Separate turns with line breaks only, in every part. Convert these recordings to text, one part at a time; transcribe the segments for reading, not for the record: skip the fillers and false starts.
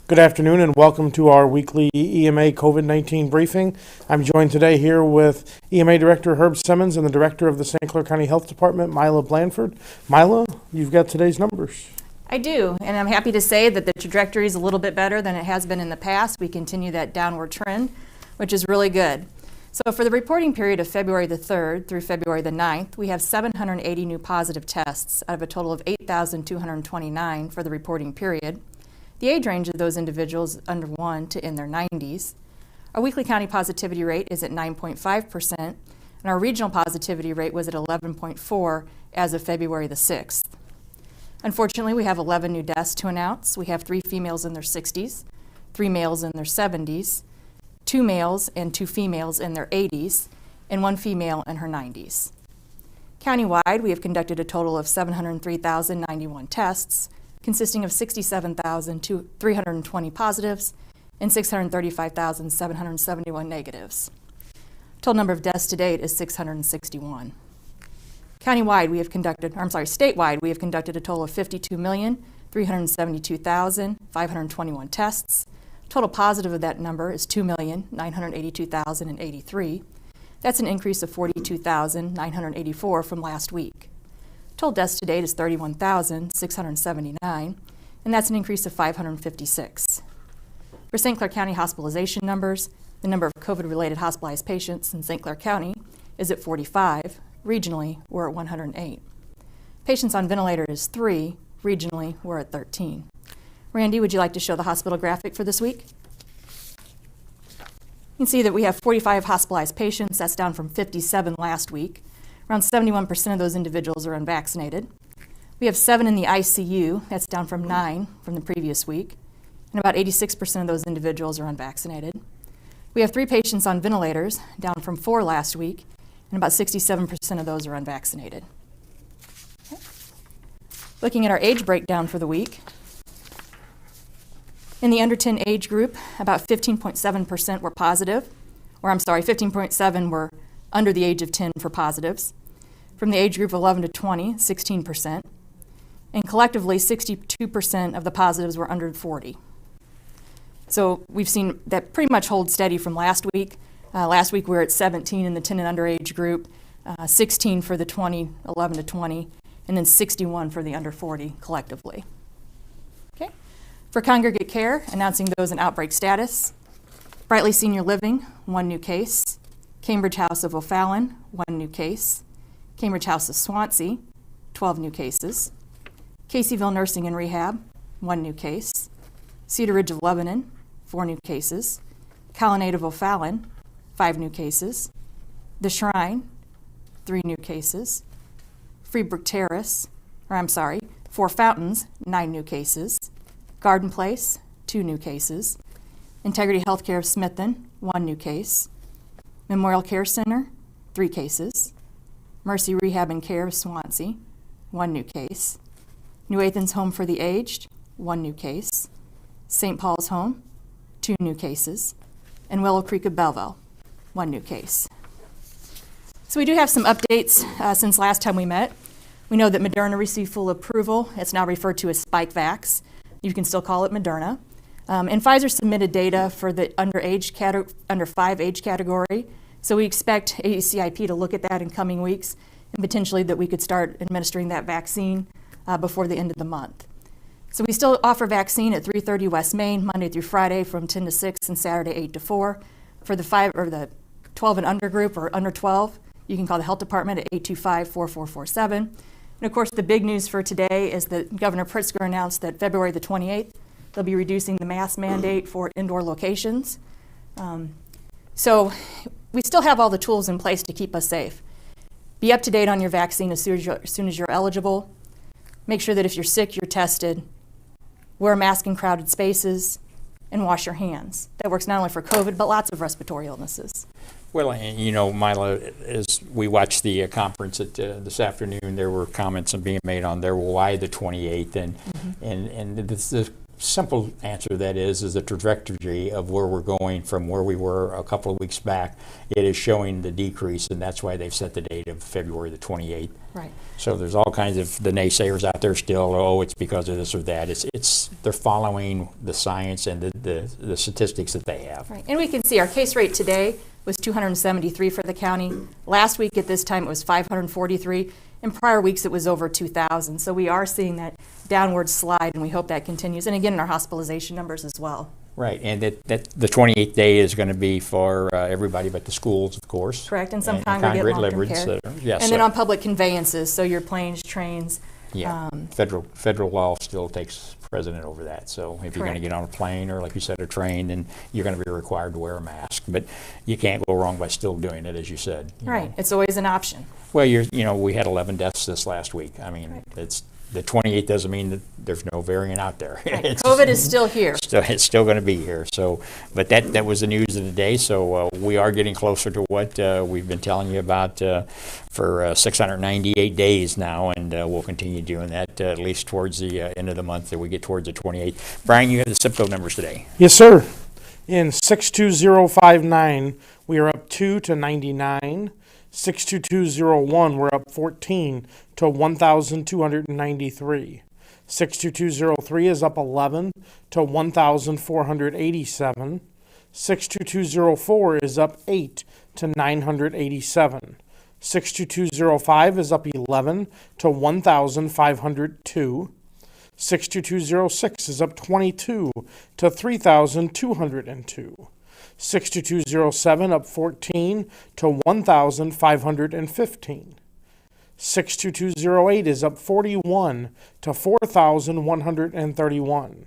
Good afternoon and welcome to our weekly EMA COVID-19 briefing. I'm joined today here with EMA Director Herb Simmons and the Director of the St. Clair County Health Department, Mila Blanford. Mila, you've got today's numbers.
I do, and I'm happy to say that the trajectory is a little bit better than it has been in the past. We continue that downward trend, which is really good. So for the reporting period of February the 3rd through February the 9th, we have 780 new positive tests out of a total of 8,229 for the reporting period. The age range of those individuals under 1 to in their 90s. Our weekly county positivity rate is at 9.5%, and our regional positivity rate was at 11.4 as of February the 6th. Unfortunately, we have 11 new deaths to announce. We have 3 females in their 60s, 3 males in their 70s, 2 males and 2 females in their 80s, and 1 female in her 90s. Countywide, we have conducted a total of 703,091 tests, consisting of 67,320 positives and 635,771 negatives. Total number of deaths to date is 661. Statewide, we have conducted a total of 52,372,521 tests. Total positive of that number is 2,982,083. That's an increase of 42,984 from last week. Total deaths to date is 31,679, and that's an increase of 556. For St. Clair County hospitalization numbers, the number of COVID-related hospitalized patients in St. Clair County is at 45. Regionally, we're at 108. Patients on ventilator is 3. Regionally, we're at 13. Randy, would you like to show the hospital graphic for this week? You can see that we have 45 hospitalized patients. That's down from 57 last week. Around 71% of those individuals are unvaccinated. We have 7 in the ICU. That's down from 9 from the previous week. And about 86% of those individuals are unvaccinated. We have 3 patients on ventilators, down from 4 last week, and about 67% of those are unvaccinated. Okay. Looking at our age breakdown for the week, in the under 10 age group, about 15.7% were positive, 15.7 were under the age of 10 for positives. From the age group 11 to 20, 16%. And collectively, 62% of the positives were under 40. So we've seen that pretty much hold steady from last week. Last week we were at 17 in the 10 and under age group, 16 for the 11 to 20, and then 61 for the under 40 collectively. Okay. For congregate care, announcing those in outbreak status, Brightly Senior Living, 1 new case. Cambridge House of O'Fallon, 1 new case. Cambridge House of Swansea, 12 new cases. Caseyville Nursing and Rehab, 1 new case. Cedar Ridge of Lebanon, 4 new cases. Colonnade of O'Fallon, 5 new cases. The Shrine, 3 new cases. Freebrook Terrace, Four Fountains, 9 new cases. Garden Place, 2 new cases. Integrity Healthcare of Smithen, 1 new case. Memorial Care Center, 3 cases. Mercy Rehab and Care of Swansea, 1 new case. New Athens Home for the Aged, 1 new case. St. Paul's Home, 2 new cases. And Willow Creek of Belleville, 1 new case. So we do have some updates since last time we met. We know that Moderna received full approval. It's now referred to as Spikevax. You can still call it Moderna. And Pfizer submitted data for the under 5 age category. So we expect ACIP to look at that in coming weeks and potentially that we could start administering that vaccine before the end of the month. So we still offer vaccine at 330 West Main, Monday through Friday from 10 to 6 and Saturday 8 to 4. For the 12 and under group or under 12, you can call the health department at 825-4447. And of course, the big news for today is that Governor Pritzker announced that February the 28th, they'll be reducing the mask mandate for indoor locations. So we still have all the tools in place to keep us safe. Be up to date on your vaccine as soon as you're eligible. Make sure that if you're sick, you're tested. Wear a mask in crowded spaces and wash your hands. That works not only for COVID, but lots of respiratory illnesses.
Well, and you know, Mila, as we watched the conference this afternoon, there were comments being made on there, well, why the 28th? And the simple answer to that is the trajectory of where we're going from where we were a couple of weeks back. It is showing the decrease, and that's why they've set the date of February the 28th.
Right.
So there's all kinds of the naysayers out there still. Oh, it's because of this or that. It's they're following the science and the statistics that they have.
Right. And we can see our case rate today was 273 for the county. Last week at this time it was 543. In prior weeks it was over 2,000. So we are seeing that downward slide, and we hope that continues. And again, in our hospitalization numbers as well.
Right, and that the 28th day is going to be for everybody but the schools, of course.
Correct, and some
and
congregate long-term
livers
care.
that are- yes,
And then
so-
on public conveyances, so your planes, trains.
Yeah, federal law still takes precedent over that. So if you're going to
Correct.
get on a plane or, like you said, a train, then you're going to be required to wear a mask. But you can't go wrong by still doing it, as you said. you
Right,
know.
it's always an option.
Well, we had 11 deaths this last week. I mean,
Right.
it's the 28th doesn't mean that there's no variant out there.
Right.
It's-
COVID is still here.
It's still going to be here. So, but that was the news of the day. So we are getting closer to what we've been telling you about for 698 days now, and we'll continue doing that at least towards the end of the month that we get towards the 28th. Brian, you have the zip code numbers today.
Yes, sir. In 62059, we are up 2 to 99. 62201, we're up 14 to 1,293. 62203 is up 11 to 1,487. 62204 is up 8 to 987. 62205 is up 11 to 1,502. 62206 is up 22 to 3,202. 62207 up 14 to 1,515. 62208 is up 41 to 4,131.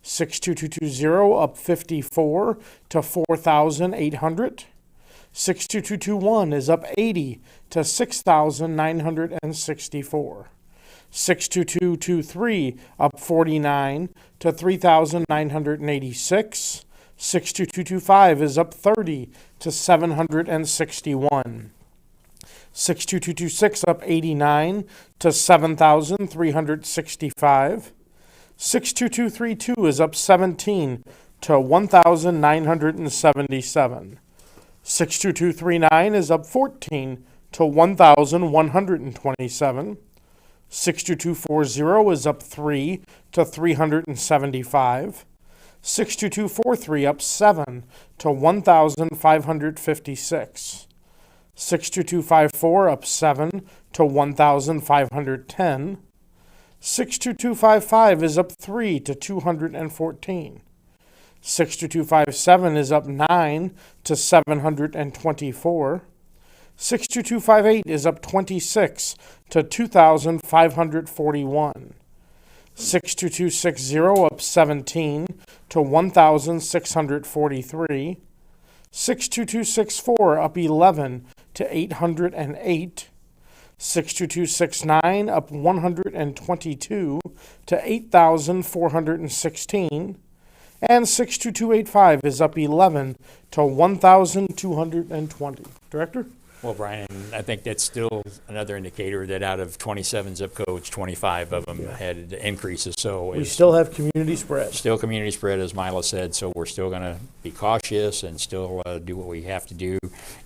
62220 up 54 to 4,800. 62221 is up 80 to 6,964. 62223 up 49 to 3,986. 62225 is up 30 to 761. 62226 up 89 to 7,365. 62232 is up 17 to 1,977. 62239 is up 14 to 1,127. 62240 is up 3 to 375. 62243 up 7 to 1,556. 62254 up 7 to 1,510. 62255 is up 3 to 214. 62257 is up 9 to 724. 62258 is up 26 to 2,541. 62260 up 17 to 1,643. 62264 up 11 to 808. 62269 up 122 to 8,416. And 62285 is up 11 to 1,220. Director?
Well, Brian, I think that's still another indicator that out of 27 zip codes, 25 of them had increases. So
We
it's
still have community spread.
still community spread, as Mila said. So we're still going to be cautious and still do what we have to do,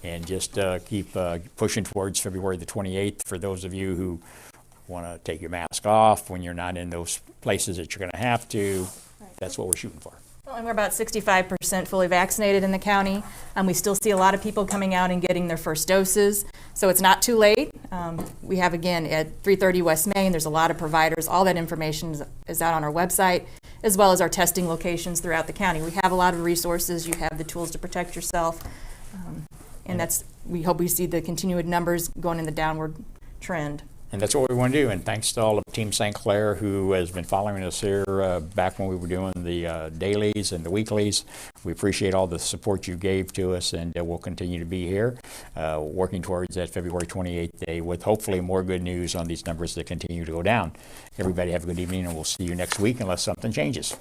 and just keep pushing towards February the 28th. For those of you who want to take your mask off when you're not in those places that you're going to have to, that's what we're shooting for.
Well, and we're about 65% fully vaccinated in the county. We still see a lot of people coming out and getting their first doses, so it's not too late. We have, again, at 330 West Main, there's a lot of providers. All that information is out on our website, as well as our testing locations throughout the county. We have a lot of resources. You have the tools to protect yourself, and we hope we see the continued numbers going in the downward trend.
And that's what we want to do. And thanks to all of Team St. Clair who has been following us here back when we were doing the dailies and the weeklies. We appreciate all the support you gave to us, and we'll continue to be here working towards that February 28th day with hopefully more good news on these numbers that continue to go down. Everybody have a good evening, and we'll see you next week unless something changes.